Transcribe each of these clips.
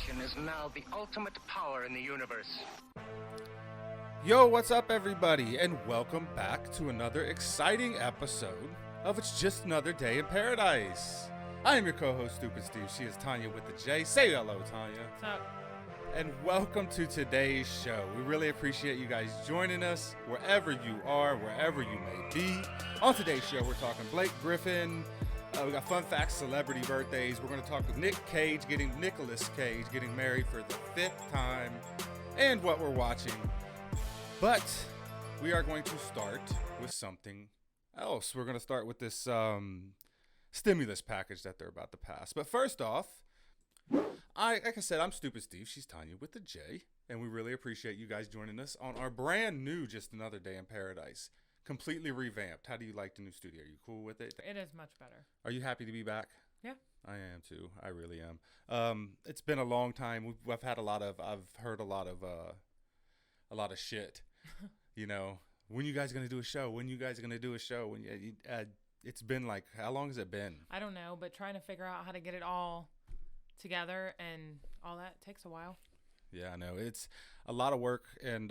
nation is now the ultimate power in the universe. Yo, what's up, everybody, and welcome back to another exciting episode of It's Just Another Day in Paradise. I am your co-host, Stupid Steve. She is Tanya with the J. Say hello, Tanya. What's up? And welcome to today's show. We really appreciate you guys joining us wherever you are, wherever you may be. On today's show, we're talking Blake Griffin. We got fun facts, celebrity birthdays. We're going to talk with Nicolas Cage getting married for the 5th time, and what we're watching. But we are going to start with something else. We're going to start with this stimulus package that they're about to pass. But first off, like I said, I'm Stupid Steve. She's Tanya with the J. And we really appreciate you guys joining us on our brand new Just Another Day in Paradise. Completely revamped. How do you like the new studio? Are you cool with it? It is much better. Are you happy to be back? Yeah. I am too. I really am. It's been a long time. I've heard a lot of shit. You know, when you guys gonna do a show? It's been like, how long has it been? I don't know, but trying to figure out how to get it all together and all that takes a while. Yeah, I know. It's a lot of work, and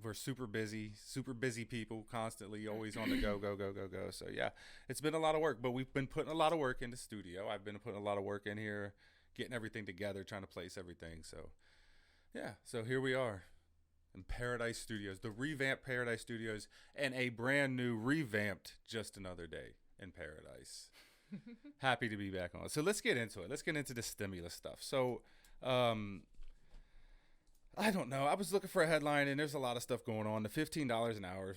we're super busy people, constantly always on the go. So yeah, it's been a lot of work, but we've been putting a lot of work in the studio. I've been putting a lot of work in here, getting everything together, trying to place everything. So yeah, so here we are in Paradise Studios, the revamped Paradise Studios, and a brand new revamped Just Another Day in Paradise. Happy to be back on. So let's get into it. Let's get into the stimulus stuff. So I don't know. I was looking for a headline, and there's a lot of stuff going on. The $15 an hour,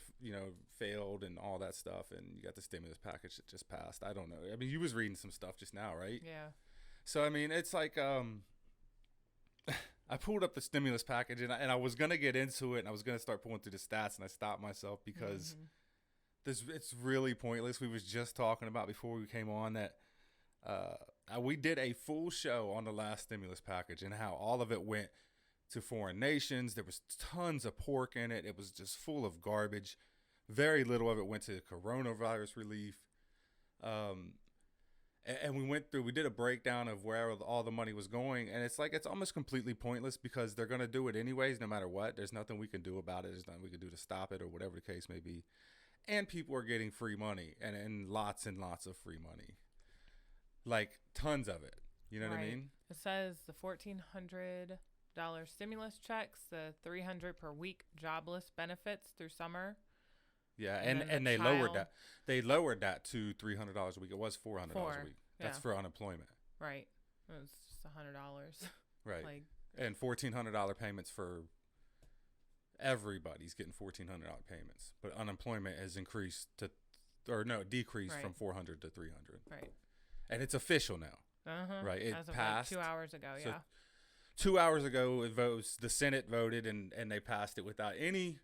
failed and all that stuff, and you got the stimulus package that just passed. I don't know. I mean, you was reading some stuff just now, right? Yeah. So I mean, it's like I pulled up the stimulus package, and I was gonna get into it, and I was gonna start pulling through the stats, and I stopped myself because it's really pointless. We was just talking about before we came on that we did a full show on the last stimulus package and how all of it went to foreign nations. There was tons of pork in it. It was just full of garbage. Very little of it went to coronavirus relief. And we did a breakdown of where all the money was going, and it's like it's almost completely pointless because they're going to do it anyways no matter what. There's nothing we can do about it. There's nothing we can do to stop it or whatever the case may be. And people are getting free money and lots of free money. Like tons of it. You know what I mean? It says the $1,400 stimulus checks, the $300 per week jobless benefits through summer. Yeah, and they lowered that. They lowered that to $300 a week. It was $400 a week. That's for unemployment. Right. It was just $100. Right. And $1,400 payments for everybody's getting $1,400 payments. But unemployment has decreased from 400 to 300. Right. And it's official now. Right. It passed 2 hours ago. So yeah. 2 hours ago, the Senate voted and they passed it without any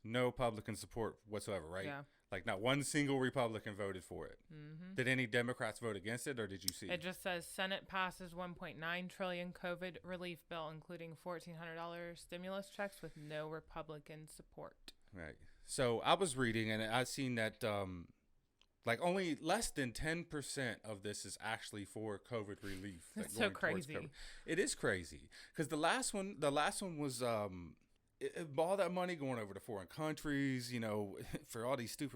no Republican support whatsoever, right? Yeah. Like not one single Republican voted for it. Did any Democrats vote against it, or did you see it? It just says Senate passes $1.9 trillion COVID relief bill, including $1,400 stimulus checks with no Republican support. Right. So I was reading, and I seen that only less than 10% of this is actually for COVID relief. That's so crazy. It is crazy because the last one was all that money going over to foreign countries, for all these it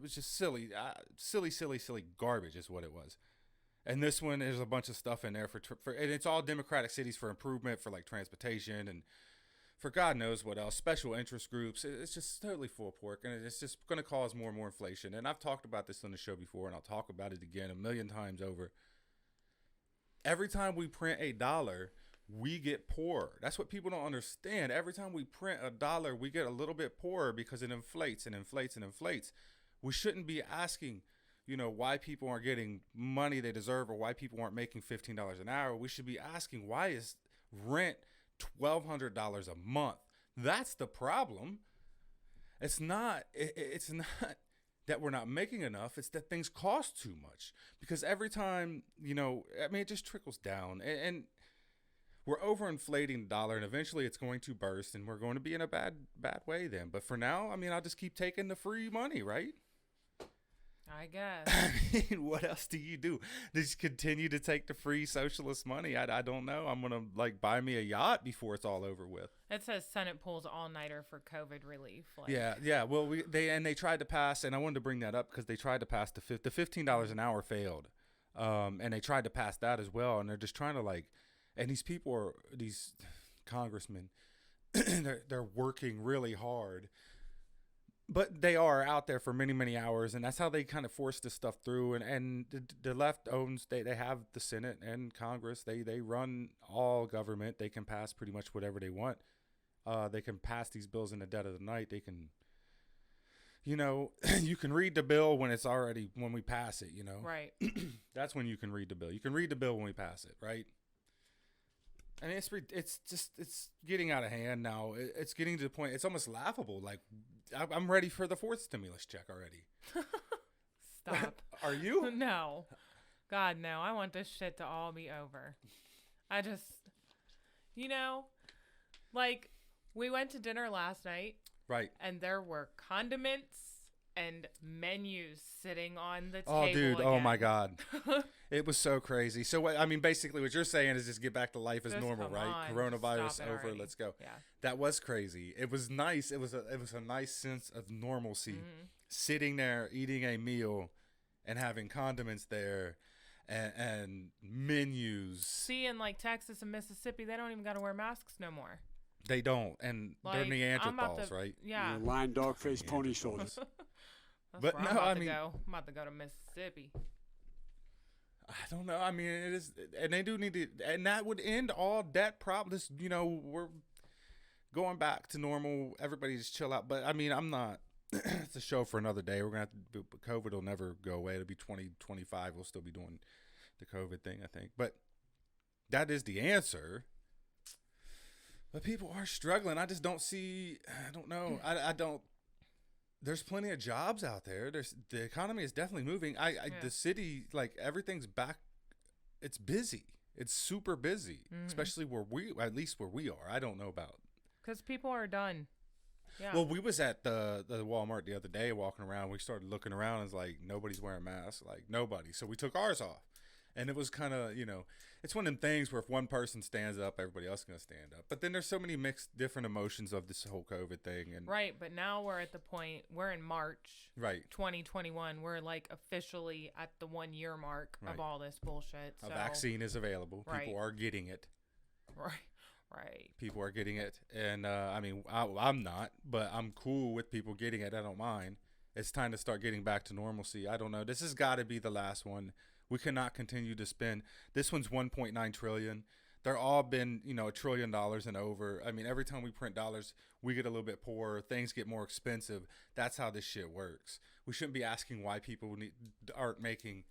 was just silly garbage is what it was. And this one, there's a bunch of stuff in there and it's all Democratic cities for improvement, for like transportation and for God knows what else, special interest groups. It's just totally full of pork, and it's just going to cause more and more inflation. And I've talked about this on the show before, and I'll talk about it again a million times over. Every time we print $1, we get poorer. That's what people don't understand. Every time we print $1, we get a little bit poorer because it inflates and inflates and inflates. We shouldn't be asking, why people aren't getting money they deserve or why people aren't making $15 an hour. We should be asking, why is rent $1,200 a month? That's the problem. It's not that we're not making enough. It's that things cost too much because every time, it just trickles down and we're overinflating the dollar, and eventually it's going to burst, and we're going to be in a bad way then. But for now, I'll just keep taking the free money, right? I guess. I mean, what else do you do? Just continue to take the free socialist money? I don't know. I'm gonna like buy me a yacht before it's all over with. It says Senate pulls all-nighter for COVID relief. Like, Yeah. Well, they tried to pass, and I wanted to bring that up because they tried to pass the $15 an hour failed, and they tried to pass that as well, and they're just trying to like, and these congressmen, they're working really hard. But they are out there for many, many hours, and that's how they kind of force this stuff through. And the left owns, they have the Senate and Congress. They run all government. They can pass pretty much whatever they want. They can pass these bills in the dead of the night. They can, you can read the bill when we pass it, Right. That's when you can read the bill. You can read the bill when we pass it, right? I mean, it's getting out of hand now. It's getting to the point, it's almost laughable. Like, I'm ready for the fourth stimulus check already. Stop. Are you? No. God, no. I want this shit to all be over. I just, like, we went to dinner last night. Right. And there were condiments and menus sitting on the table. Oh, dude. Again. Oh, my God. It was so crazy. So, basically what you're saying is just get back to life as normal, right? On. Coronavirus over. Already. Let's go. Yeah. That was crazy. It was nice. It was a nice sense of normalcy. Mm-hmm. Sitting there, eating a meal, and having condiments there, and menus. See, in like Texas and Mississippi, they don't even got to wear masks no more. They don't, and they're Neanderthals, right? Yeah. Lion, dog face, pony shoulders. But no, I'm about to go to Mississippi. I don't know. I mean, it is, and they do need to, and that would end all debt problems. We're going back to normal. Everybody just chill out. But I mean, I'm not. It's a show for another day. We're gonna have to. COVID will never go away. It'll be 2025. We'll still be doing the COVID thing, I think. But that is the answer. But people are struggling. I just don't see. I don't know. I don't. There's plenty of jobs out there. The economy is definitely moving. The city, like, everything's back. It's busy. It's super busy, especially at least where we are. I don't know about. Because people are done. Yeah. Well, we was at the Walmart the other day walking around. We started looking around and it's like nobody's wearing masks, like nobody. So we took ours off. And it was kind of, it's one of them things where if one person stands up, everybody else is going to stand up. But then there's so many mixed different emotions of this whole COVID thing. And right. But now we're at the point, we're in March. Right. 2021. We're like officially at the 1 year mark of all this bullshit. A vaccine is available. Right. People are getting it. Right. People are getting it. And I'm not, but I'm cool with people getting it. I don't mind. It's time to start getting back to normalcy. I don't know. This has got to be the last one. We cannot continue to spend. This one's 1.9 trillion. They're all been, $1 trillion and over. I mean, every time we print dollars, we get a little bit poorer. Things get more expensive. That's how this shit works. We shouldn't be asking why people aren't making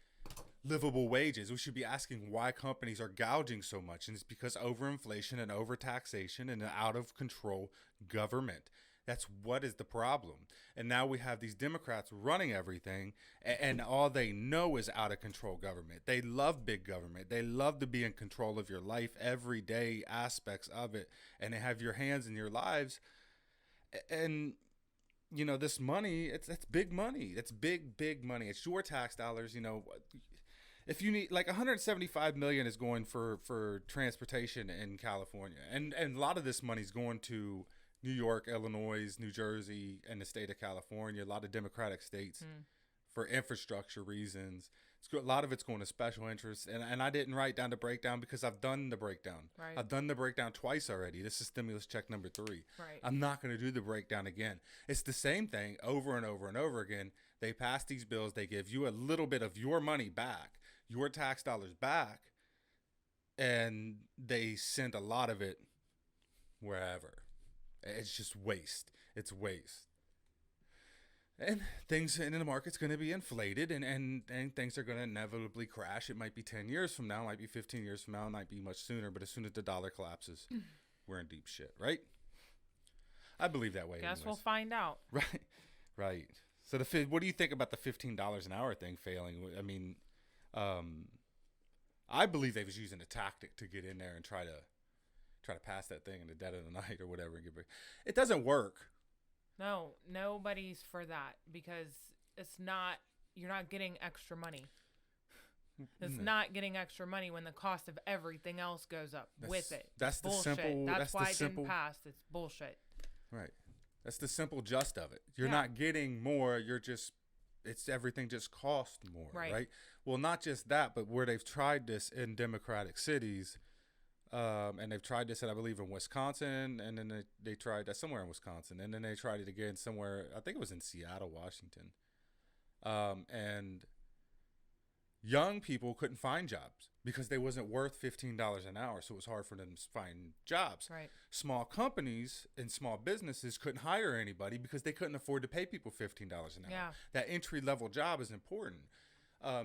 livable wages. We should be asking why companies are gouging so much. And it's because overinflation and overtaxation and an out of control government. That's what is the problem. And now we have these Democrats running everything, and all they know is out of control government. They love big government. They love to be in control of your life, everyday aspects of it, and they have your hands in your lives. And, this money, that's big money. That's big money. It's your tax dollars, If you need, like, $175 million is going for transportation in California. And a lot of this money is going to New York, Illinois, New Jersey, and the state of California, a lot of Democratic states for infrastructure reasons. A lot of it's going to special interests. And I didn't write down the breakdown because I've done the breakdown. Right. I've done the breakdown twice already. This is stimulus check number 3. Right. I'm not going to do the breakdown again. It's the same thing over and over and over again. They pass these bills. They give you a little bit of your money back, your tax dollars back, and they send a lot of it wherever. It's just waste. It's waste. And things in the market's going to be inflated, and things are going to inevitably crash. It might be 10 years from now, it might be 15 years from now, it might be much sooner, but as soon as the dollar collapses, we're in deep shit, right? I believe that way. Guess we'll find out. Right. So what do you think about the $15 an hour thing failing? I mean, I believe they was using a tactic to get in there and try to pass that thing in the dead of the night or whatever. It doesn't work. No, nobody's for that because it's not you're not getting extra money. It's not getting extra money when the cost of everything else goes up with it. That's the bullshit. simple. That's why the it simple, didn't pass. It's bullshit. Right. That's the simple gist of it. You're Yeah. not getting more. You're just, it's everything just costs more. Right. Well, not just that, but where they've tried this in democratic cities, and they've tried this, I believe, in Wisconsin, and then they tried that somewhere in Wisconsin, and then they tried it again somewhere, I think it was in Seattle, Washington. And young people couldn't find jobs because they wasn't worth $15 an hour, so it was hard for them to find jobs. Right. Small companies and small businesses couldn't hire anybody because they couldn't afford to pay people $15 an hour. Yeah. That entry-level job is important.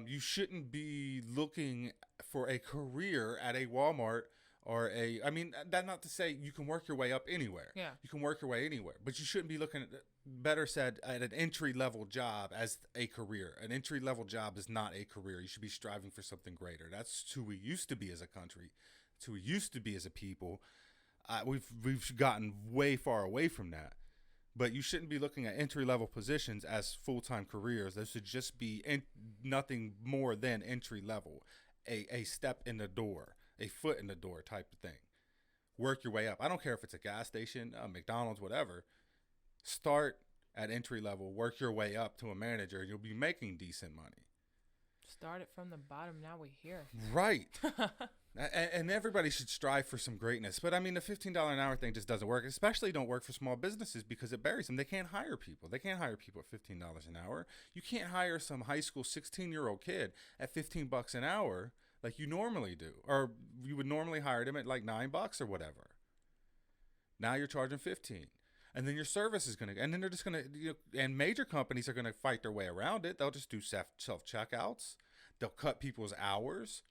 You shouldn't be looking for a career at a Walmart or that's not to say you can work your way up anywhere. Yeah. You can work your way anywhere, but you shouldn't be looking at, better said, at an entry-level job as a career. An entry-level job is not a career. You should be striving for something greater. That's who we used to be as a country. It's who we used to be as a people. We've gotten way far away from that. But you shouldn't be looking at entry-level positions as full-time careers. Those should just be nothing more than entry-level, a step in the door, a foot in the door type of thing. Work your way up. I don't care if it's a gas station, a McDonald's, whatever. Start at entry level, work your way up to a manager, and you'll be making decent money. Started from the bottom, now we're here. Right. And everybody should strive for some greatness. But I mean, the $15 an hour thing just doesn't work. Especially don't work for small businesses because it buries them. They can't hire people. They can't hire people at $15 an hour. You can't hire some high school 16-year-old kid at $15 an hour like you normally do. Or you would normally hire them at like $9 or whatever. Now you're charging $15. And then your service is going to, and then they're just going to, and major companies are going to fight their way around it. They'll just do self-checkouts. They'll cut people's hours.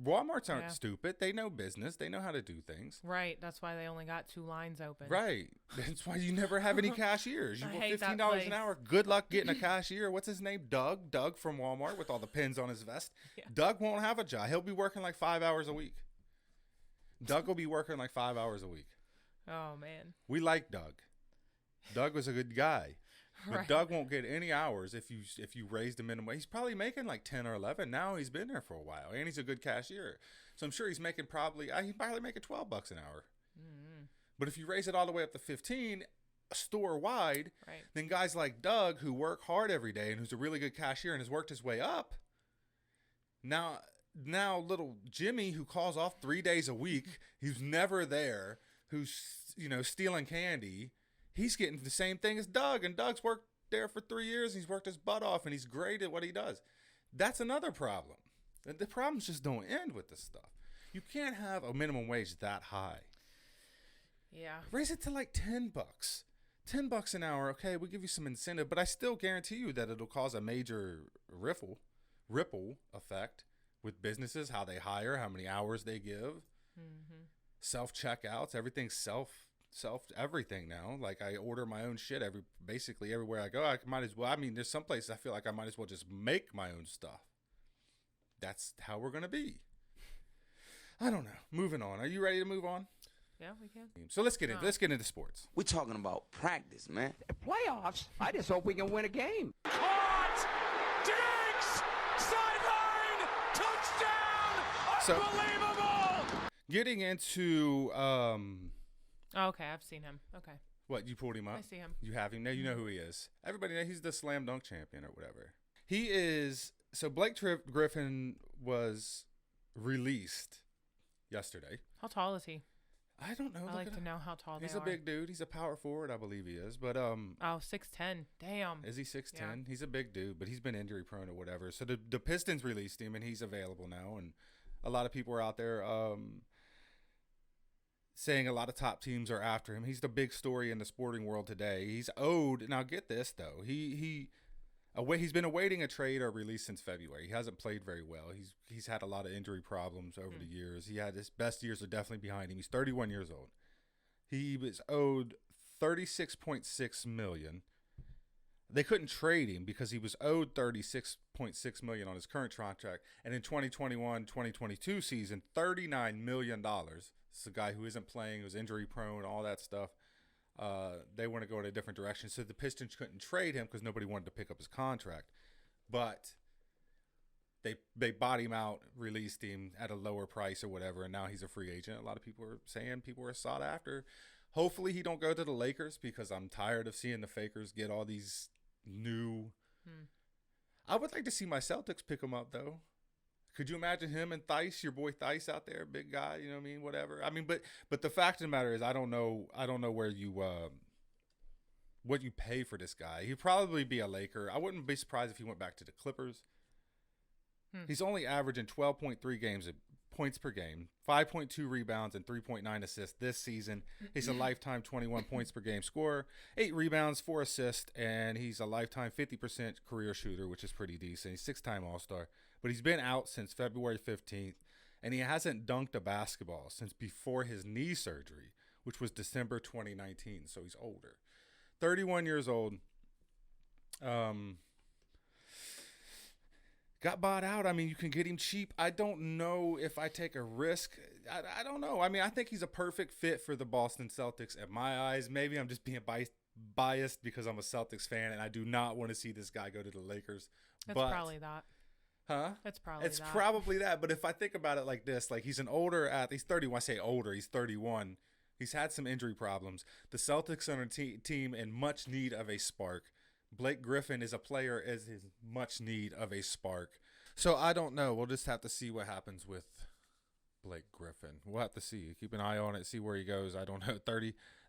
Walmarts aren't stupid. They know business. They know how to do things. Right. That's why they only got 2 lines open. Right. That's why you never have any cashiers. You I want hate that $15 place. an hour. Good luck getting a cashier. What's his name? Doug. Doug from Walmart with all the pins on his vest. Yeah. Doug won't have a job. He'll be working like 5 hours a week. Doug will be working like 5 hours a week. Oh, man. We like Doug. Doug was a good guy. But Right. Doug won't get any hours if you raise the minimum. He's probably making like 10 or 11 now. He's been there for a while, and he's a good cashier. So I'm sure he's making he's probably making $12 an hour. Mm-hmm. But if you raise it all the way up to 15, store wide, Right. then guys like Doug who work hard every day and who's a really good cashier and has worked his way up. Now little Jimmy who calls off 3 days a week, who's never there, who's stealing candy. He's getting the same thing as Doug, and Doug's worked there for 3 years. And he's worked his butt off, and he's great at what he does. That's another problem. The problems just don't end with this stuff. You can't have a minimum wage that high. Yeah. Raise it to like $10. $10 an hour, okay, we'll give you some incentive, but I still guarantee you that it'll cause a major ripple effect with businesses, how they hire, how many hours they give. Mm-hmm. Self-checkouts, everything's self everything now. Like I order my own shit basically everywhere I go. I might as well. I mean, there's some places I feel like I might as well just make my own stuff. That's how we're gonna be. I don't know. Moving on. Are you ready to move on? Yeah, we can. So let's get into sports. We're talking about practice, man. Playoffs? I just hope we can win a game. Caught! Diggs! Sideline! Touchdown! Unbelievable! Getting into Okay, I've seen him. Okay. what, you pulled him up? I see him. You have him. Now you know who he is. Everybody knows he's the slam dunk champion or whatever. He is. So Blake Griffin was released yesterday. How tall is he? I don't know. I like to know how tall He's they a are. big dude. He's a power forward, I believe he is. But Oh, 6'10". Damn. is he 6'10"? Yeah. He's a big dude, but he's been injury prone or whatever. So the Pistons released him, and he's available now. And a lot of people are out there saying a lot of top teams are after him. He's the big story in the sporting world today. He's owed. Now get this though. He's been awaiting a trade or release since February. He hasn't played very well. He's had a lot of injury problems over the years. He had his best years are definitely behind him. He's 31 years old. He was owed $36.6 million. They couldn't trade him because he was owed $36.6 million on his current contract, and in 2021-2022 season, $39 million. This is a guy who isn't playing, who's injury prone, all that stuff. They want to go in a different direction, so the Pistons couldn't trade him because nobody wanted to pick up his contract. but they bought him out, released him at a lower price or whatever, and now he's a free agent. A lot of people are saying people are sought after. Hopefully he don't go to the Lakers because I'm tired of seeing the fakers get all these new. I would like to see my Celtics pick him up though. Could you imagine him and Theis, your boy Theis out there, big guy? You know what I mean? Whatever. I mean, but the fact of the matter is, I don't know where you what you pay for this guy. He'd probably be a Laker. I wouldn't be surprised if he went back to the Clippers. He's only averaging 12.3 points per game, 5.2 rebounds, and 3.9 assists this season. He's a lifetime 21 points per game scorer, 8 rebounds, 4 assists, and he's a lifetime 50% career shooter, which is pretty decent. He's 6-time All-Star, but he's been out since February 15th, and he hasn't dunked a basketball since before his knee surgery, which was December 2019, so he's older. 31 years old. Got bought out. I mean, you can get him cheap. I don't know if I take a risk. I don't know. I mean, I think he's a perfect fit for the Boston Celtics in my eyes. Maybe I'm just being biased because I'm a Celtics fan, and I do not want to see this guy go to the Lakers. It's probably that. Huh? It's It's probably that. But if I think about it like this, like he's an older athlete. He's 31. I say older. He's 31. He's had some injury problems. The Celtics are a team in much need of a spark. Blake Griffin is a player as in much need of a spark. So I don't know. We'll just have to see what happens with Blake Griffin. We'll have to see. Keep an eye on it. See where he goes. I don't know.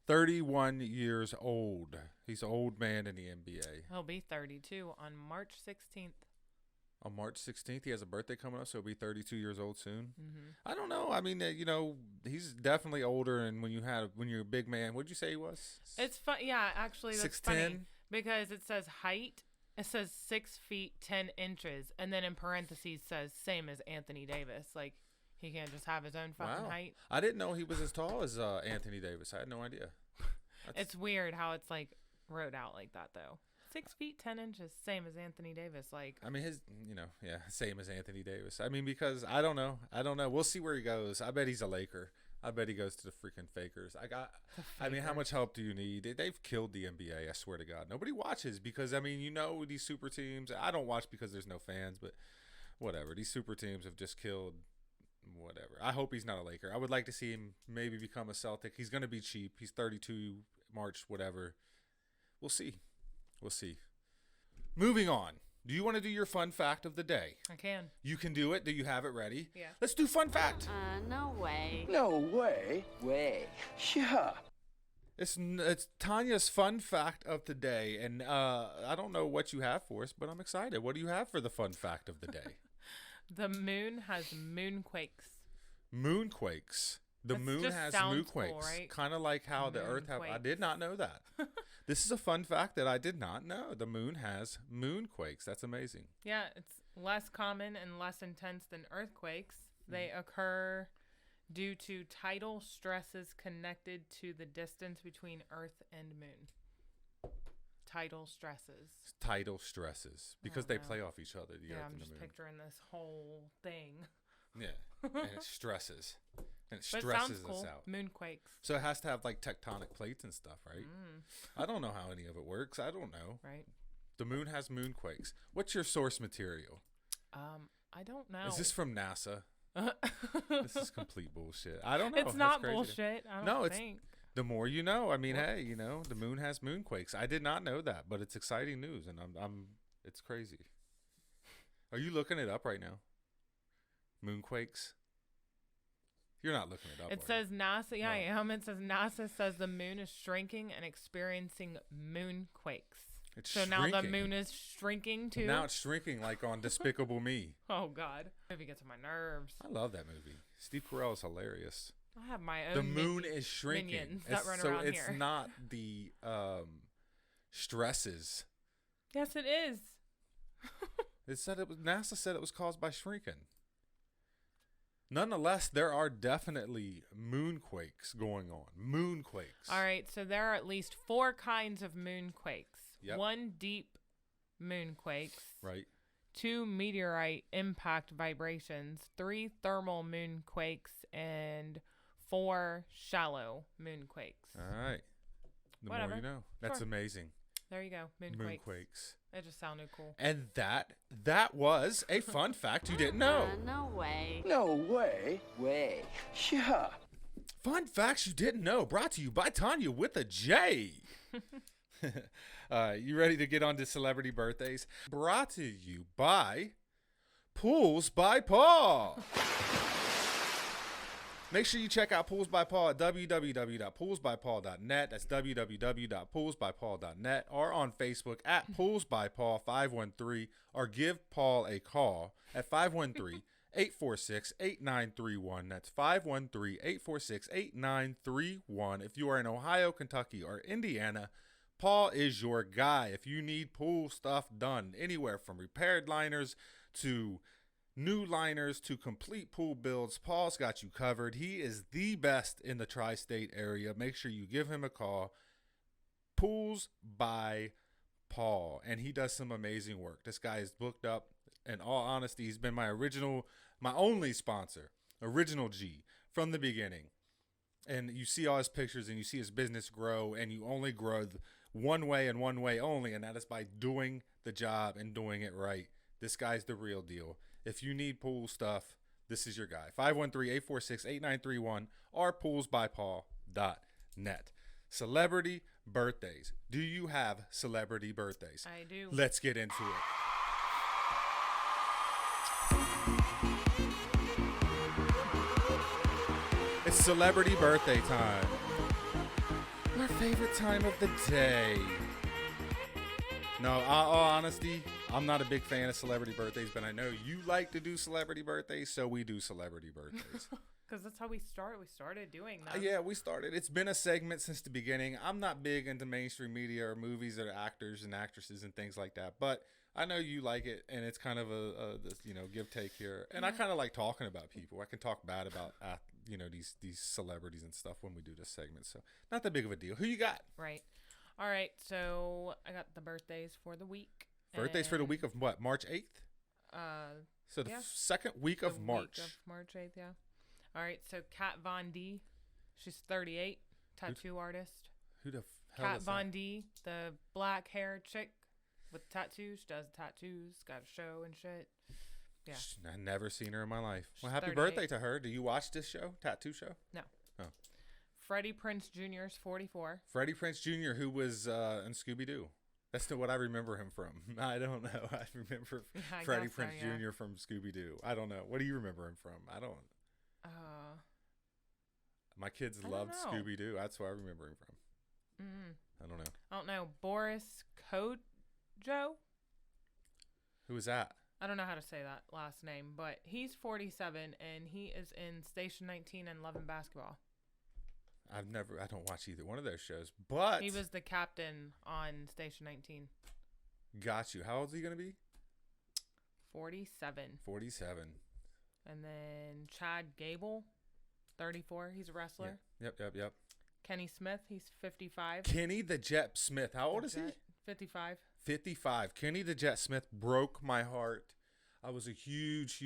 31 years old. He's an old man in the NBA. He'll be 32 on March 16th. On March 16th, he has a birthday coming up, so he'll be 32 years old soon. Mm-hmm. I don't know. I mean, he's definitely older. And when you're a big man, what did you say he was? It's fun. Yeah, actually, that's 6'10"? funny because it says height. It says 6 feet 10 inches, and then in parentheses says same as Anthony Davis. Like he can't just have his own fucking height. I didn't know he was as tall as Anthony Davis. I had no idea. It's weird how it's like wrote out like that though. 6 feet 10 inches, same as Anthony Davis. Like I mean, same as Anthony Davis. I mean, because I don't know. We'll see where he goes. I bet he's a Laker. I bet he goes to the freaking fakers. I mean, how much help do you need? They've killed the NBA. I swear to God, nobody watches because these super teams. I don't watch because there's no fans, but whatever. These super teams have just killed. Whatever. I hope he's not a Laker. I would like to see him maybe become a Celtic. He's going to be cheap. He's 32, March, whatever. We'll see. Moving on. Do you want to do your fun fact of the day? I can. You can do it. Do you have it ready? Yeah. Let's do fun fact. No way. No way. Way. Yeah. It's Tanya's fun fact of the day, and I don't know what you have for us, but I'm excited. What do you have for the fun fact of the day? The moon has moonquakes. Moonquakes. The That moon just has sounds moonquakes, cool, right? kind of like how the Earth have. I Moonquakes. did not know that. This is a fun fact that I did not know. The moon has moonquakes. That's amazing. Yeah, it's less common and less intense than earthquakes. They occur due to tidal stresses connected to the distance between Earth and moon. Tidal stresses. Because they no. play off each other, the Yeah, Earth I'm and the just moon. picturing this whole thing. Yeah, and it stresses. And it But it stresses sounds cool. us out. Moonquakes. So it has to have like tectonic plates and stuff, right? I don't know how any of it works. I don't know. Right. The moon has moonquakes. What's your source material? I don't know. Is this from NASA? This is complete bullshit. I don't know. It's That's not crazy. bullshit. I don't No, it's think. the more you know. I mean, hey, the moon has moonquakes. I did not know that, but it's exciting news, and it's crazy. Are you looking it up right now? Moonquakes. You're not looking it up. It are says you? NASA. Yeah, No. I am. It says NASA says the moon is shrinking and experiencing moonquakes. It's So now the shrinking. moon is shrinking too. Now it's shrinking like on Despicable Me. Oh God, movie gets on my nerves. I love that movie. Steve Carell is hilarious. I have my own. The moon is shrinking. minions that run so around it's here. not the stresses. Yes, it is. NASA said it was caused by shrinking. Nonetheless, there are definitely moonquakes going on. Moonquakes. All right, so there are at least 4 kinds of moonquakes. Yep. 1 deep moonquakes. Right. 2 meteorite impact vibrations. 3 thermal moonquakes, and 4 shallow moonquakes. All right. The Whatever. more you know. That's Sure. amazing. There you go, moonquakes. Moonquakes. It just sounded cool. And that was a fun fact you didn't know. No way. No way. Way. Yeah. Fun facts you didn't know, brought to you by Tanya with a J. You ready to get on to celebrity birthdays? Brought to you by Pools by Paul. Make sure you check out Pools by Paul at www.poolsbypaul.net. That's www.poolsbypaul.net, or on Facebook at Pools by Paul 513, or give Paul a call at 513-846-8931. That's 513-846-8931. If you are in Ohio, Kentucky, or Indiana, Paul is your guy. If you need pool stuff done, anywhere from repaired liners to new liners to complete pool builds, Paul's got you covered. He is the best in the tri-state area. Make sure you give him a call. Pools by Paul. And he does some amazing work. This guy is booked up. In all honesty, he's been my only sponsor, Original G, from the beginning. And you see all his pictures and you see his business grow, and you only grow one way and one way only, and that is by doing the job and doing it right. This guy's the real deal. If you need pool stuff, this is your guy. 513-846-8931 or poolsbypaul.net. Celebrity birthdays. Do you have celebrity birthdays? I do. Let's get into it. It's celebrity birthday time. My favorite time of the day. No, all honesty, I'm not a big fan of celebrity birthdays, but I know you like to do celebrity birthdays, so we do celebrity birthdays. Because that's how we started. We started doing that. Yeah, we started. It's been a segment since the beginning. I'm not big into mainstream media or movies or actors and actresses and things like that, but I know you like it, and it's kind of a give take here. And I kind of like talking about people. I can talk bad about these celebrities and stuff when we do this segment, so not that big of a deal. Who you got? Right. All right, so I got the birthdays for the week. Birthdays for the week of what? March 8th? So the second week of March. Week of March 8th, yeah. All right, so Kat Von D, she's 38, tattoo artist. Who the hell Kat is Von that? D, the black hair chick with tattoos. She does tattoos, got a show and shit. Yeah. I've never seen her in my life. Well, She's happy 38. birthday to her. Do you watch this show, Tattoo Show? No. Oh. Freddie Prinze Jr. is 44. Freddie Prinze Jr., who was in Scooby-Doo. That's what I remember him from. I don't know. I remember I Freddie guess so, Prinze yeah. Jr. from Scooby-Doo. I don't know. What do you remember him from? I don't. My kids I don't loved know. Scooby-Doo. That's where I remember him from. I don't know. I don't know. Boris Kojo? Who was that? I don't know how to say that last name, but he's 47 and he is in Station 19 and Love and Basketball. I don't watch either one of those shows, but He was the captain on Station 19. got you. How old is he going to be? 47. 47. And then Chad Gable, 34. He's a wrestler. Yep. Kenny Smith, he's 55. Kenny the Jet Smith. How old is he? 55. 55. Kenny the Jet Smith broke my heart. I was a huge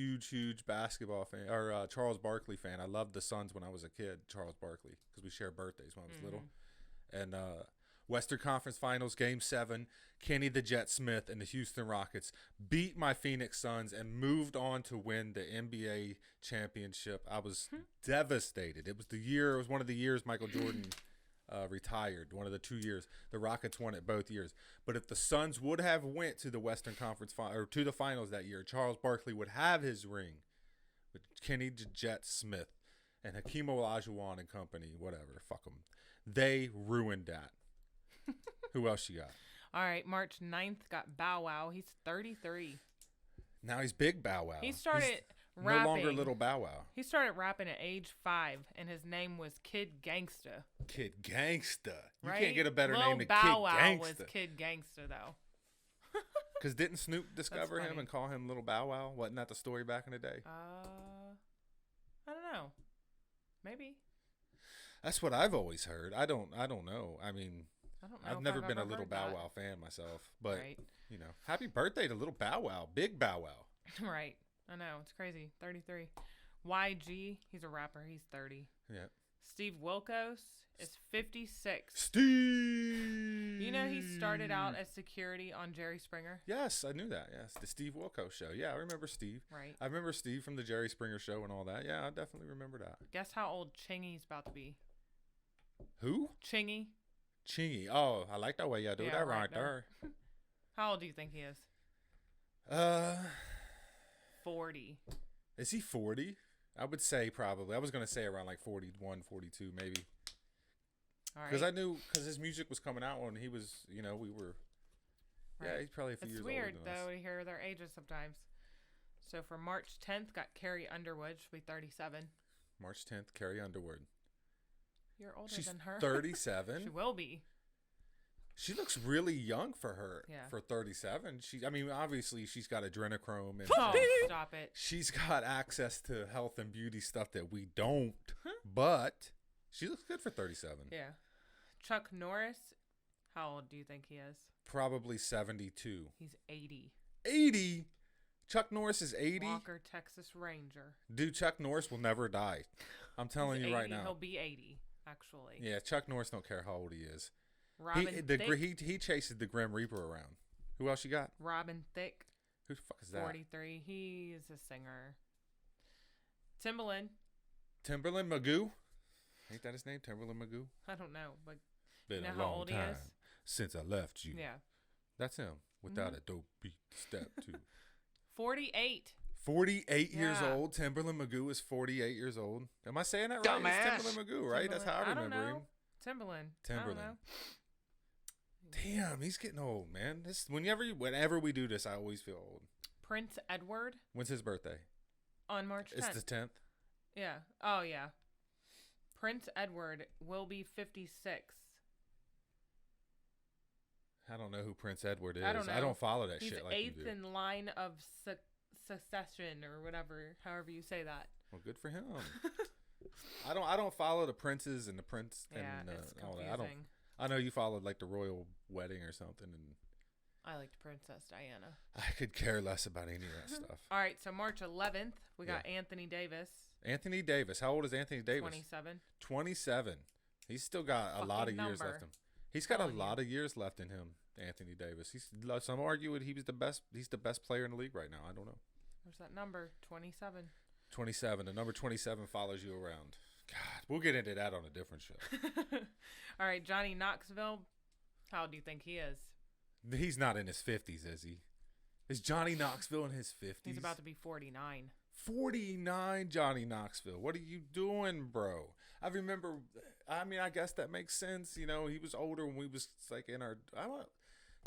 basketball fan, or Charles Barkley fan. I loved the Suns when I was a kid, Charles Barkley, because we shared birthdays when I was little. And Western Conference Finals, Game 7, Kenny the Jet Smith and the Houston Rockets beat my Phoenix Suns and moved on to win the NBA championship. I was devastated. It was one of the years Michael Jordan retired, one of the 2 years. The Rockets won it both years. But if the Suns would have went to the Western Conference or to the finals that year, Charles Barkley would have his ring with Kenny the Jet Smith and Hakeem Olajuwon and company, whatever. Fuck them. They ruined that. Who else you got? All right, March 9th got Bow Wow. He's 33. Now he's Big Bow Wow. He started He's rapping. no longer Little Bow Wow. He started rapping at age 5, and his name was Kid Gangsta. Kid Gangsta. You Right? can't get a better Lil name than Bow Wow Kid was Gangsta. Kid Gangsta, though. Because didn't Snoop discover him funny. and call him Little Bow Wow? Wasn't that the story back in the day? I don't know. Maybe. That's what I've always heard. I don't know. I mean, I don't know. I've if never I've been a ever Little heard Bow that. Wow fan myself. But, Right. happy birthday to Little Bow Wow. Big Bow Wow. Right. I know. It's crazy. 33. YG, he's a rapper. He's 30. Yeah. Steve Wilkos is 56. Steve. You know he started out as security on Jerry Springer? Yes, I knew that. Yes, the Steve Wilkos show. Yeah, I remember Steve. Right. I remember Steve from the Jerry Springer show and all that. Yeah, I definitely remember that. Guess how old Chingy's about to be? Who? Chingy. Chingy. Oh, I like that way you do that right there. How old do you think he is? 40. Is he 40? I would say probably. I was going to say around like 41, 42 maybe. All right. Because I knew, because his music was coming out when he was, we were, Right. yeah, he's probably a few years It's older weird, than us. though, to hear their ages sometimes. So for March 10th, got Carrie Underwood. She'll be 37. March 10th, Carrie Underwood. You're older She's than her. 37. She will be. She looks really young for her. Yeah. For 37. Obviously she's got adrenochrome and Oh, stop it. she's got access to health and beauty stuff that we don't. But she looks good for 37. Yeah. Chuck Norris. How old do you think he is? Probably 72. He's 80. 80. Chuck Norris is 80. Walker, Texas Ranger. Dude, Chuck Norris will never die. I'm telling He's you 80. right now. He'll be 80, actually. Yeah, Chuck Norris don't care how old he is. Robin Thicke. He chases the Grim Reaper around. Who else you got? Robin Thicke. Who the fuck is that? 43. He is a singer. Timbaland. Timberland Magoo? Ain't that his name? Timberland Magoo? I don't know, but Been know a how long old he time is? since I left you. yeah. That's him. Without Mhm. a dope beat step too. 48. 48 years Yeah. old. Timberland Magoo is 48 years old. Am I saying that right? Dumbass. It's Timberland Magoo, right? That's how I Timbaland. remember don't him. know. Timberland. I Timberland. don't know. Damn, he's getting old, man. Whenever we do this, I always feel old. Prince Edward When's his birthday? on March 10th. It's the 10th. Yeah. Oh, yeah. Prince Edward will be 56. I don't know who Prince Edward is. I don't know. I don't follow that He's shit like you eighth do. in line of succession or whatever, however you say that. Well, good for him. I don't follow the princes and the prince Yeah, and it's all confusing. that. I know you followed like the royal wedding or something, and I liked Princess Diana. I could care less about any of that stuff. All right, so March 11th, we got Anthony Davis. Anthony Davis. How old is Anthony Davis? 27. 27. He's still got a lot of Fucking years number. left in him. He's got a Telling you. lot of years left in him, Anthony Davis. Some argue he was the best. He's the best player in the league right now. I don't know. There's that number, 27. 27. The number 27 follows you around. God, we'll get into that on a different show. All right, Johnny Knoxville. How old do you think he is? He's not in his 50s, is he? Is Johnny Knoxville in his 50s? He's about to be 49. 49, Johnny Knoxville. What are you doing, bro? I remember, I guess that makes sense. He was older when we was like in our,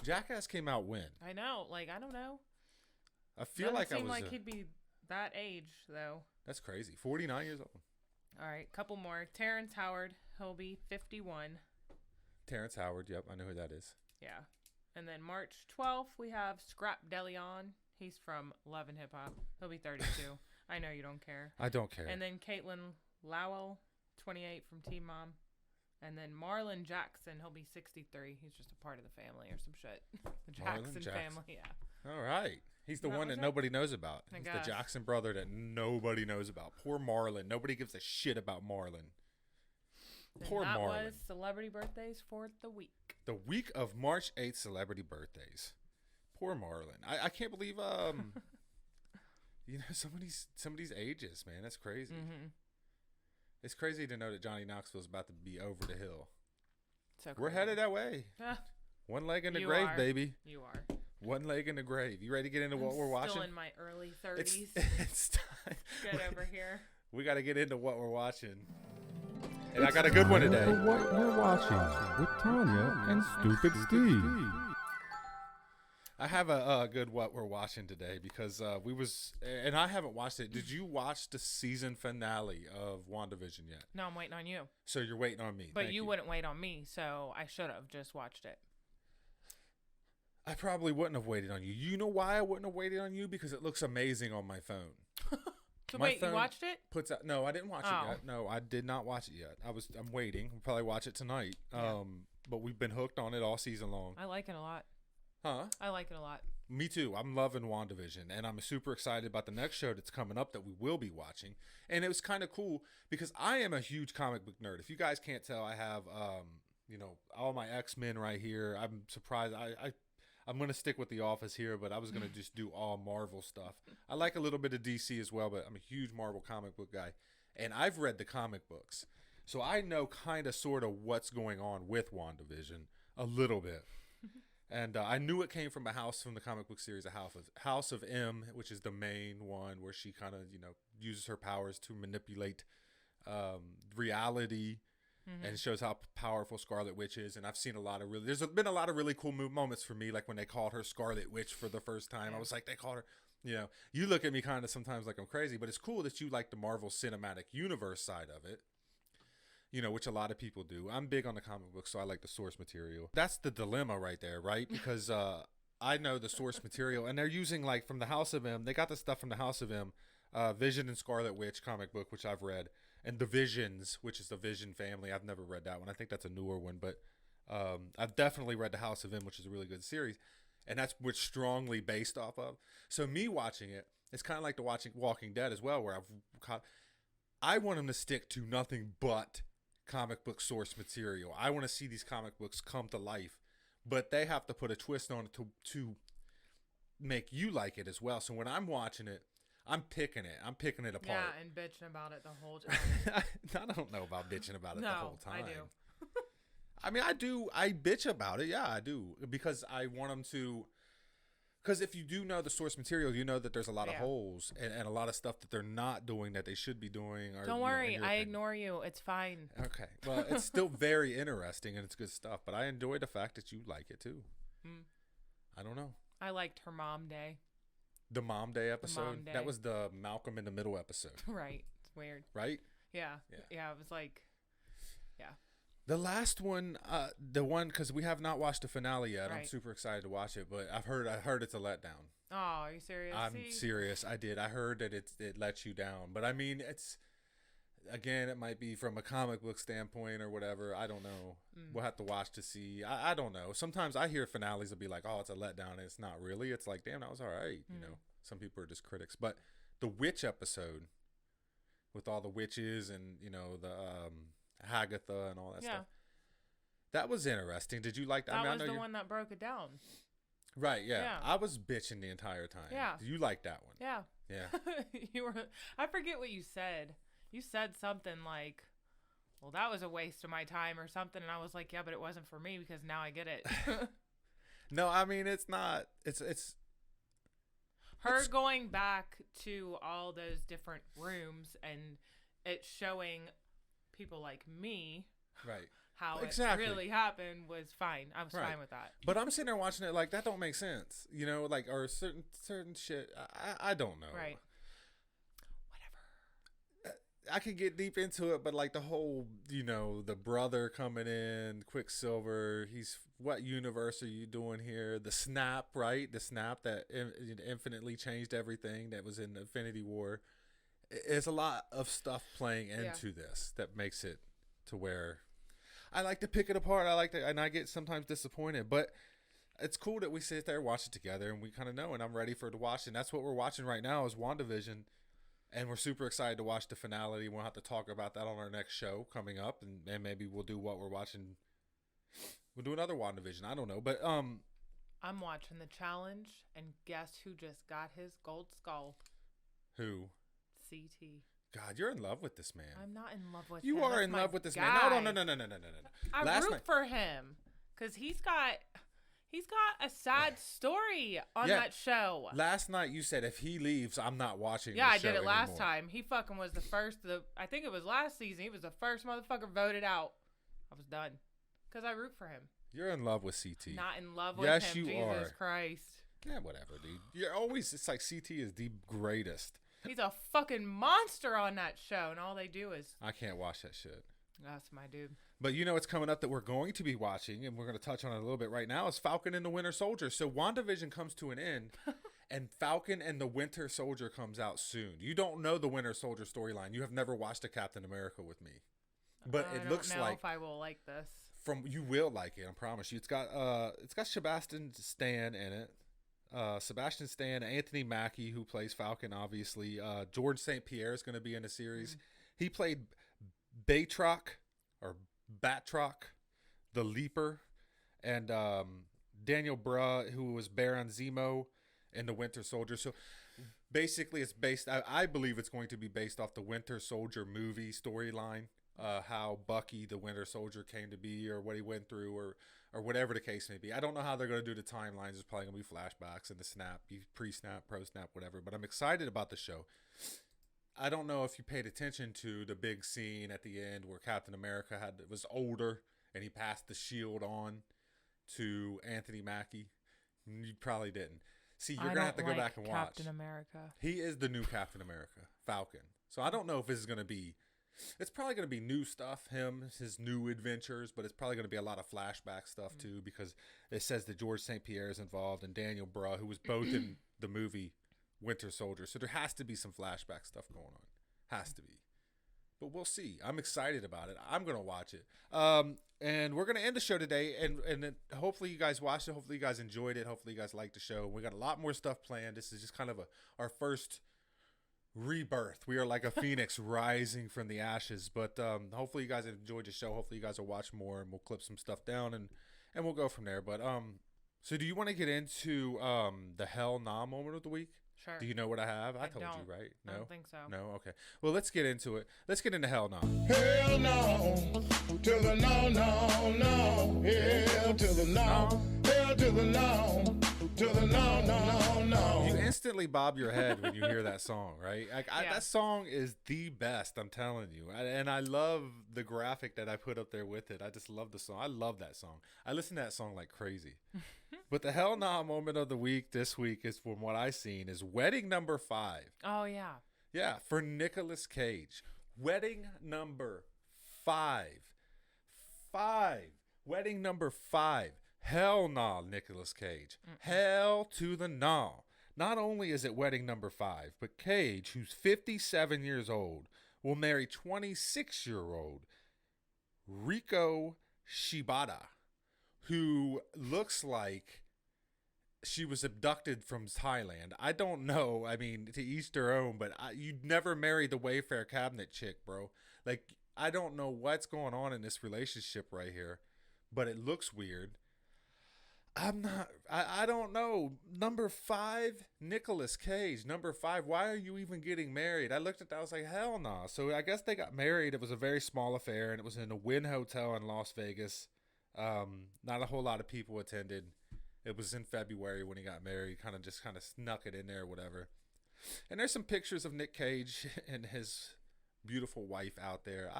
Jackass came out when? I know. I don't know. I feel like I was, seem like he'd be that age, though. that's crazy. 49 years old. All right, couple more. Terrence Howard. He'll be 51. Terrence Howard. Yep, I know who that is. Yeah. And then March 12th, we have Scrap DeLeon. He's from Love and Hip Hop. He'll be 32. I know you don't care. I don't care. And then Caitlin Lowell, 28 from Teen Mom. And then Marlon Jackson, he'll be 63. He's just a part of the family or some shit. The Jackson family, yeah. All right. He's the That one was that it? nobody knows about. I He's guess. the Jackson brother that nobody knows about. Poor Marlon. Nobody gives a shit about Marlon. And Poor that Marlon. was celebrity birthdays for the week. The week of March 8th, celebrity birthdays. Poor Marlon. I can't believe some of these ages, man. That's crazy. Mm-hmm. It's crazy to know that Johnny Knoxville's about to be over the hill. So We're crazy. headed that way. Ah, One leg in the You grave, are. baby. you are. One leg in the grave. You ready to get into what I'm we're watching? Still in my early 30s. It's time. Get over here. We got to get into what we're watching. And I got a good one today. What we're watching with Tanya and Stupid Steve. I have a good what we're watching today because and I haven't watched it. Did you watch the season finale of WandaVision yet? No, I'm waiting on you. So you're waiting on me. But Thank you wouldn't wait on me, so I should have just watched it. I probably wouldn't have waited on you. You know why I wouldn't have waited on you? Because it looks amazing on my phone. So My wait, you phone watched it? Puts out. No, I didn't watch Oh. it yet. No, I did not watch it yet. I'm waiting. We'll probably watch it tonight. Yeah. But we've been hooked on it all season long. I like it a lot. Huh? I like it a lot. Me too. I'm loving WandaVision, and I'm super excited about the next show that's coming up that we will be watching. And it was kind of cool because I am a huge comic book nerd. If you guys can't tell, I have, all my X-Men right here. I'm surprised. I'm going to stick with The Office here, but I was going to just do all Marvel stuff. I like a little bit of DC as well, but I'm a huge Marvel comic book guy. And I've read the comic books. So I know kind of sort of what's going on with WandaVision a little bit. And I knew it came from the comic book series, House of M, which is the main one where she kind of, uses her powers to manipulate reality and shows how powerful Scarlet Witch is. And I've seen there's been a lot of really cool moments for me, like when they called her Scarlet Witch for the first time. I was like, they called her, you look at me kind of sometimes like I'm crazy, but it's cool that you like the Marvel Cinematic Universe side of it. Which a lot of people do. I'm big on the comic book, so I like the source material. That's the dilemma right there, right? Because I know the source material, and they're using, like, from the House of M. They got the stuff from the House of M, Vision and Scarlet Witch comic book, which I've read, and The Visions, which is the Vision family. I've never read that one. I think that's a newer one, but I've definitely read the House of M, which is a really good series, and that's what's strongly based off of. So me watching it, it's kind of like the watching Walking Dead as well, where I want them to stick to nothing but comic book source material. I want to see these comic books come to life, but they have to put a twist on it to make you like it as well. So when I'm watching it, I'm picking it apart. Yeah, and bitching about it the whole time. I don't know about bitching about it the whole time. I do. I mean, I bitch about it. Yeah, I do, because I want them to. Because if you do know the source material, you know that there's a lot of holes and a lot of stuff that they're not doing that they should be doing. Or, don't worry, I ignore you. It's fine. Okay. Well, it's still very interesting and it's good stuff, but I enjoy the fact that you like it too. I don't know. I liked her Mom Day. The Mom Day episode? Mom Day. That was the Malcolm in the Middle episode. Right. It's weird. Right? Yeah. Yeah, it was like, yeah. The last one, because we have not watched the finale yet. Right. I'm super excited to watch it, but I heard it's a letdown. Oh, are you serious? I'm serious. I did. I heard that it lets you down, but I mean, it might be from a comic book standpoint or whatever. I don't know. We'll have to watch to see. I don't know. Sometimes I hear finales will be like, oh, it's a letdown, and it's not really. It's like, damn, that was all right. Some people are just critics, but the witch episode with all the witches and the Hagatha and all that stuff. That was interesting. Did you like that? That was the one that broke it down. Right, yeah. I was bitching the entire time. Yeah. You liked that one? Yeah. Yeah. I forget what you said. You said something like, well, that was a waste of my time or something. And I was like, yeah, but it wasn't for me because now I get it. No, I mean, it's not. It's going back to all those different rooms and it's showing people like me. Right. How exactly. it really happened was fine. I was fine with that. But I'm sitting there watching it like, that don't make sense. Or certain shit. I don't know. Right. Whatever. I could get deep into it, but like the whole, the brother coming in, Quicksilver, what universe are you doing here? The snap, right? The snap that infinitely changed everything that was in Infinity War. There's a lot of stuff playing into this that makes it to where I like to pick it apart. And I get sometimes disappointed, but it's cool that we sit there, watch it together, and we kind of know, and I'm ready for it to watch. And that's what we're watching right now is WandaVision. And we're super excited to watch the finale. We'll have to talk about that on our next show coming up. And maybe we'll do what we're watching. We'll do another WandaVision. I don't know. But I'm watching The Challenge, and guess who just got his gold skull? Who? CT. God, you're in love with this man. I'm not in love with him. You are in love with this man. No. I root for him because he's got a sad story on that show. Last night you said if he leaves, I'm not watching. Yeah, the I show did it last anymore. time. He fucking was the first. I think it was last season. He was the first motherfucker voted out. I was done because I root for him. You're in love with CT. Not in love with him. Yes, you Jesus are. Christ. Yeah, whatever, dude. You're always. It's like CT is the greatest. He's a fucking monster on that show, and all they do is. I can't watch that shit. That's my dude. But it's coming up that we're going to be watching, and we're going to touch on it a little bit right now, is Falcon and the Winter Soldier. So WandaVision comes to an end, and Falcon and the Winter Soldier comes out soon. You don't know the Winter Soldier storyline. You have never watched a Captain America with me. But it looks like... I don't know if I will like this. You will like it, I promise you. It's got Sebastian Stan in it. Sebastian Stan, Anthony Mackie, who plays Falcon, obviously. George St. Pierre is going to be in the series. He played Batroc, the Leaper, and Daniel Bruh, who was Baron Zemo in the Winter Soldier. So basically, it's based. I believe it's going to be based off the Winter Soldier movie storyline. How Bucky the Winter Soldier came to be, or what he went through, or whatever the case may be. I don't know how they're going to do the timelines. It's probably going to be flashbacks and the snap, pre-snap, pro-snap, whatever. But I'm excited about the show. I don't know if you paid attention to the big scene at the end where Captain America was older and he passed the shield on to Anthony Mackie. You probably didn't. See, you're going to have to go back and watch. Captain America. He is the new Captain America, Falcon. So I don't know if this is going to be... It's probably going to be new stuff, his new adventures, but it's probably going to be a lot of flashback stuff too, because it says that George St. Pierre is involved and Daniel Bruh, who was both in the movie Winter Soldier. So there has to be some flashback stuff going on. Has to be. But we'll see. I'm excited about it. I'm going to watch it. And we're going to end the show today, and then hopefully you guys watched it. Hopefully you guys enjoyed it. Hopefully you guys liked the show. We got a lot more stuff planned. This is just kind of our first rebirth. We are like a phoenix rising from the ashes, but hopefully you guys enjoyed the show. Hopefully you guys will watch more, and we'll clip some stuff down, and we'll go from there. But so do you want to get into the hell nah moment of the week? Sure. Do you know what I have? I told don't. you, right? No, I don't think so. No. Okay. Well, let's get into it. Let's get into hell nah. Hell no, to the no, no, no. Hell to the no, hell to the no, to the no, no, no. You instantly bob your head when you hear that song, right? That song is the best, I'm telling you. And I love the graphic that I put up there with it. I just love the song. I love that song. I listen to that song like crazy. But the hell nah moment of the week this week is, from what I've seen, is wedding number 5. Oh, yeah. Yeah, for Nicolas Cage. Wedding number 5. Wedding number 5. Hell nah, Nicolas Cage. Hell to the nah. Not only is it wedding number 5, but Cage, who's 57 years old, will marry 26-year-old Riko Shibata, who looks like she was abducted from Thailand. I don't know. I mean, to each their own, but you'd never marry the Wayfair cabinet chick, bro. Like, I don't know what's going on in this relationship right here, but it looks weird. I don't know. Number 5, Nicolas Cage. Number 5, why are you even getting married? I looked at that, I was like, hell nah. So I guess they got married. It was a very small affair, and it was in a Wynn Hotel in Las Vegas. Not a whole lot of people attended. It was in February when he got married. Kind of snuck it in there or whatever. And there's some pictures of Nick Cage and his beautiful wife out there.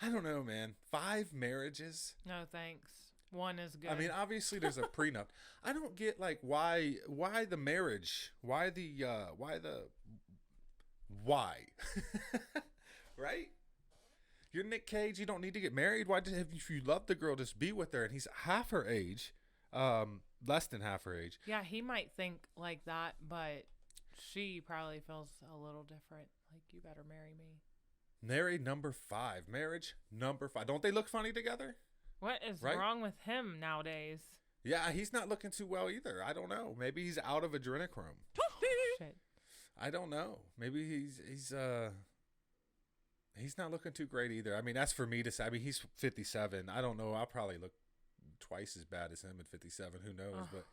I don't know, man. 5 marriages? No, thanks. 1 is good. I mean, obviously there's a prenup. I don't get like why the marriage? Why? Right? You're Nick Cage. You don't need to get married. Why? If you love the girl, just be with her. And he's half her age, less than half her age. Yeah, he might think like that, but she probably feels a little different. Like, you better marry me. Married number 5. Marriage number 5. Don't they look funny together? What is wrong with him nowadays? Yeah, he's not looking too well either. I don't know. Maybe he's out of adrenochrome. Shit. I don't know. Maybe he's not looking too great either. I mean, that's for me to say. I mean, he's 57. I don't know. I'll probably look twice as bad as him at 57. Who knows? But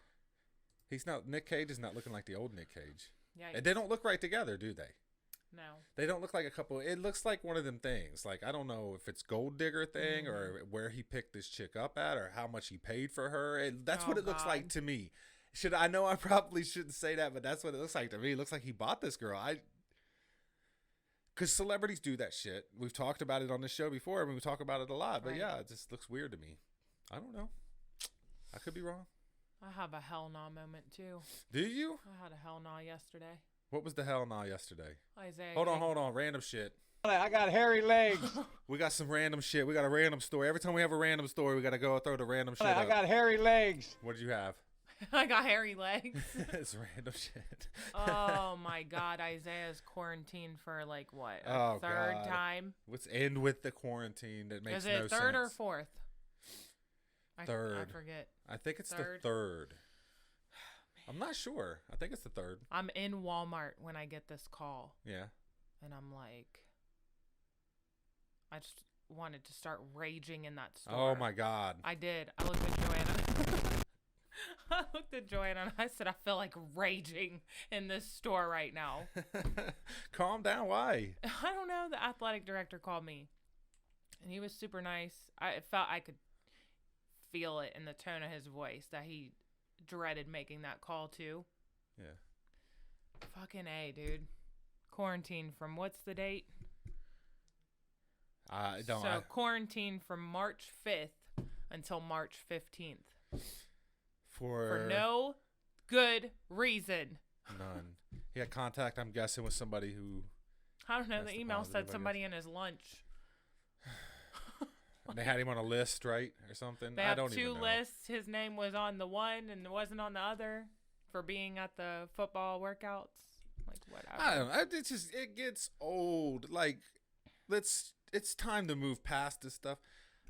he's not. Nick Cage is not looking like the old Nick Cage. Yeah. And they don't look right together, do they? No. They don't look like a couple. It looks like one of them things. Like, I don't know if it's gold digger thing or where he picked this chick up at or how much he paid for her. That's what it looks like to me. I know I probably shouldn't say that, but that's what it looks like to me. It looks like he bought this girl. Because celebrities do that shit. We've talked about it on this show before. I mean, we talk about it a lot. But yeah, it just looks weird to me. I don't know. I could be wrong. I have a hell nah moment too. Do you? I had a hell nah yesterday. What was the hell nah yesterday? Isaiah. Hold on. Random shit. I got hairy legs. We got some random shit. We got a random story. Every time we have a random story, we got to go throw the random shit I got hairy legs. What did you have? I got hairy legs. It's random shit. Oh my God. Isaiah's quarantined for like what? A third time? Let's end with the quarantine. That makes no sense. Is it third or fourth? Third. I forget. I think it's the third. I'm not sure. I think it's the 3rd. I'm in Walmart when I get this call. Yeah. And I'm like, I just wanted to start raging in that store. Oh my God. I did. I looked at Joanna. And I said, I feel like raging in this store right now. Calm down. Why? I don't know. The athletic director called me, and he was super nice. I could feel it in the tone of his voice that he dreaded making that call too. Yeah. Fucking A, dude. Quarantine from what's the date? Quarantine from March 5th until March 15th. For no good reason. None. He had contact, I'm guessing, with somebody who... I don't know. The email said somebody in his lunch. And they had him on a list, right? Or something? They I have don't 2 even know. lists. His name was on the one and it wasn't on the other for being at the football workouts. Like, whatever. I don't know. It gets old. Like, it's time to move past this stuff.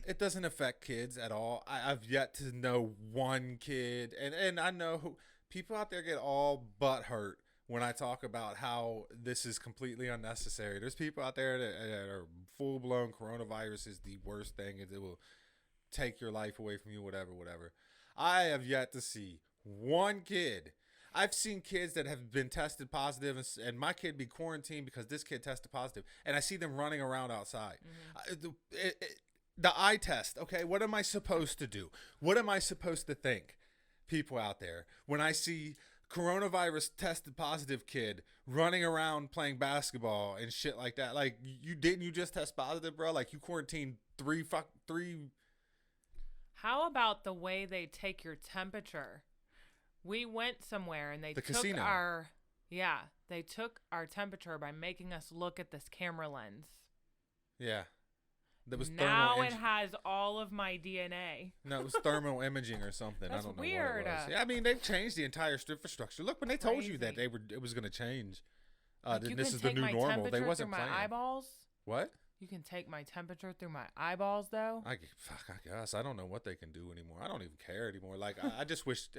It doesn't affect kids at all. I've yet to know one kid, and I know people out there get all butt hurt when I talk about how this is completely unnecessary. There's people out there that are full-blown coronavirus is the worst thing. It will take your life away from you, whatever. I have yet to see one kid. I've seen kids that have been tested positive, and my kid be quarantined because this kid tested positive, and I see them running around outside. The eye test, okay, what am I supposed to do? What am I supposed to think, people out there, when I see coronavirus tested positive kid running around playing basketball and shit like that? Like, you just test positive, bro? Like, you quarantined three. How about the way they take your temperature? We went somewhere and they took casino. They took our temperature by making us look at this camera lens. Yeah. That was now it has all of my DNA. No, it was thermal imaging or something. That's I don't know weird. what it was. Yeah, I mean, they've changed the entire infrastructure. Look, when they told you that it was going to change, this is the new normal. They wasn't through playing. my eyeballs. What? You can take my temperature through my eyeballs, though. I guess I don't know what they can do anymore. I don't even care anymore. Like, I just wish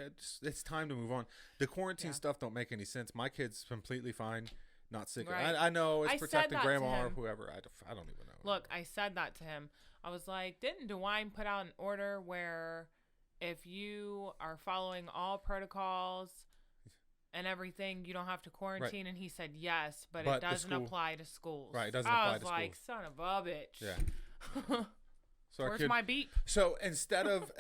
it's time to move on. The quarantine stuff don't make any sense. My kid's completely fine. Not sick. Right. I know it's protecting grandma or whoever. I don't even know. Look, I said that to him. I was like, didn't DeWine put out an order where if you are following all protocols and everything, you don't have to quarantine? Right. And he said yes, but it doesn't apply to schools. Right, it doesn't apply to schools. I was like, son of a bitch. Yeah. So where's my beep? So instead of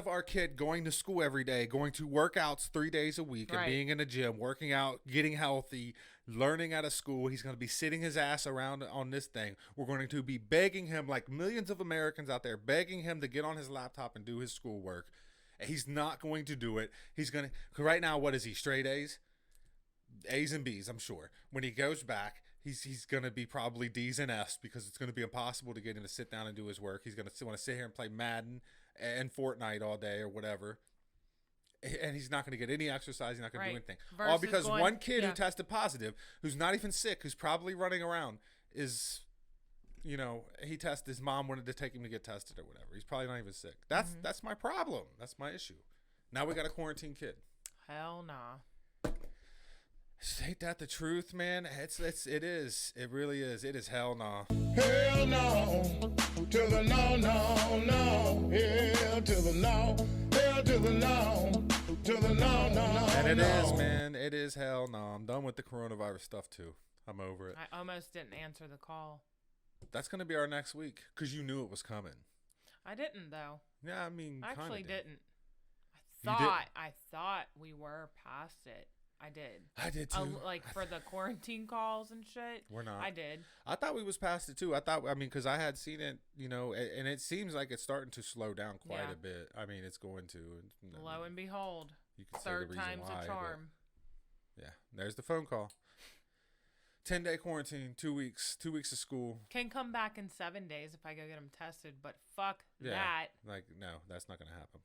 our kid going to school every day, going to workouts 3 days a week, and being in the gym, working out, getting healthy, learning out of school, he's going to be sitting his ass around on this thing. We're going to be begging him, like millions of Americans out there, begging him to get on his laptop and do his schoolwork. He's not going to do it. He's going to, cause right now, what is he? Straight A's? A's and B's, I'm sure. When he goes back, he's going to be probably D's and F's because it's going to be impossible to get him to sit down and do his work. He's going to want to sit here and play Madden and Fortnite all day or whatever. And he's not going to get any exercise. He's not going to do anything. All because one kid who tested positive, who's not even sick, who's probably running around, is, he tested. His mom wanted to take him to get tested or whatever. He's probably not even sick. That's my problem. That's my issue. Now we got a quarantine kid. Hell nah. Ain't that the truth, man? It is. It really is. It is hell nah. Hell no. To the no, no, no. Hell to the no. Hell to the no. To the no, no, no. And it is, man. It is hell no. I'm done with the coronavirus stuff, too. I'm over it. I almost didn't answer the call. That's going to be our next week because you knew it was coming. I didn't, though. Yeah, I mean, I actually didn't. I thought we were past it. I did. I did too. Like for the quarantine calls and shit. We're not. I did. I thought we was past it too. Because I had seen it, and it seems like it's starting to slow down quite a bit. I mean, it's going to. Lo and behold, you can third say the reason time's why, a charm. Yeah, there's the phone call. 10-day quarantine, 2 weeks, 2 weeks of school. Can come back in 7 days if I go get them tested, but fuck that. Like, no, that's not going to happen.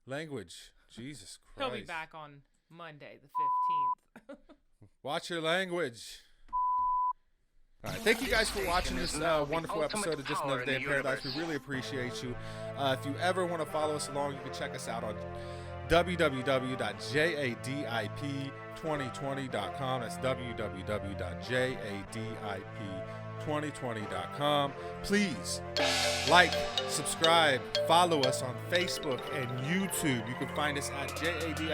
Language. Jesus Christ. He'll be back on Monday the 15th. Watch your language. All right, thank you guys for watching this wonderful episode of Just Another Day in Paradise. We really appreciate you. If you ever want to follow us along, you can check us out on www.jadip2020.com. That's www.jadip2020.com. Please like, subscribe, follow us on Facebook and YouTube. You can find us at JADIP2020. You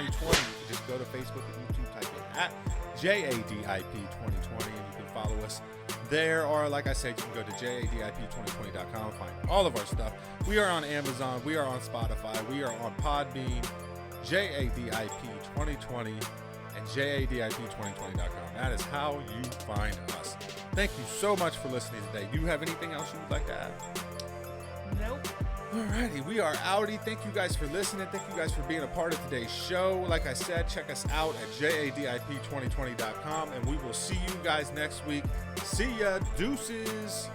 can just go to Facebook and YouTube, type in at JADIP2020, and you can follow us there. Or like I said, you can go to jadip2020.com, find all of our stuff. We are on Amazon, we are on Spotify, we are on Podbean, JADIP2020, and JADIP2020.com. That is how you find us. Thank you so much for listening today. Do you have anything else you would like to add? Nope. Alrighty, we are outie. Thank you guys for listening. Thank you guys for being a part of today's show. Like I said, check us out at jadip2020.com, and we will see you guys next week. See ya. Deuces.